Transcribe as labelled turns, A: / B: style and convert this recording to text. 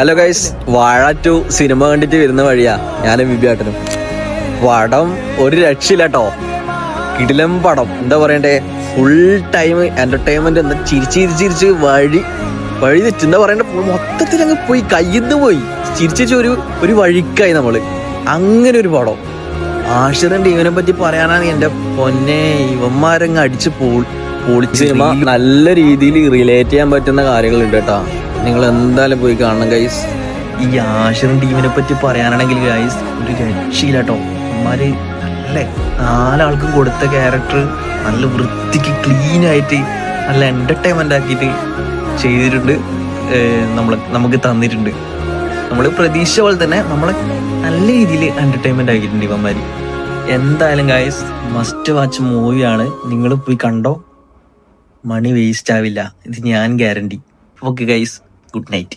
A: Hello guys, വാഴ 2 cinema കണ്ടിട്ട് വരുന്ന വഴിയാ ഞാനും വിബിയാട്ടനും. പടം ഒരു രക്ഷയില്ലാട്ടോ. കിടിലം പടം. എന്താ പറയണ്ടേ, ഫുൾ ടൈം എന്റർടൈൻമെന്റ്. എന്താ ചിരിച്ച് വഴി തെറ്റ് എന്താ പറയണ്ടേ, മൊത്തത്തിൽ അങ്ങ് പോയി കയ്യിന്ന് പോയി ചിരിച്ചു ഒരു വഴിക്കായി നമ്മള്. അങ്ങനെ ഒരു പടം. ആഷിറിന്റെ ഇവനെ പറ്റി പറയാനാണ് എന്റെ പൊന്നെ, ഇവന്മാരങ്ങ് അടിച്ച് പൊളിച്ച്. സിനിമ നല്ല രീതിയിൽ റിലേറ്റ് ചെയ്യാൻ പറ്റുന്ന കാര്യങ്ങളുണ്ട് കേട്ടോ. നിങ്ങൾ എന്തായാലും പോയി കാണണം ഗൈസ്. ഈ ആഷിറും ടീമിനെ പറ്റി പറയാനാണെങ്കിൽ ഗൈസ് ഒരു രക്ഷയില്ലാട്ടോ. അമ്മമാര് അല്ലേ, 4 ആൾക്കും കൊടുത്ത ക്യാരക്ടർ നല്ല വൃത്തിക്ക് ക്ലീൻ ആയിട്ട് നല്ല എന്റർടൈൻമെന്റ് ആക്കിയിട്ട് ചെയ്തിട്ടുണ്ട്. നമുക്ക് തന്നിട്ടുണ്ട്. നമ്മൾ പ്രതീക്ഷ പോലെ തന്നെ നമ്മളെ നല്ല രീതിയിൽ എന്റർടൈൻമെന്റ് ആക്കിയിട്ടുണ്ട് ഇവന്മാര്. എന്തായാലും ഗൈസ് മസ്റ്റ് വാച്ച് മൂവിയാണ്. നിങ്ങൾ പോയി കണ്ടോ, മണി വേസ്റ്റ് ആവില്ല, ഇത് ഞാൻ guarantee. Okay guys, good night.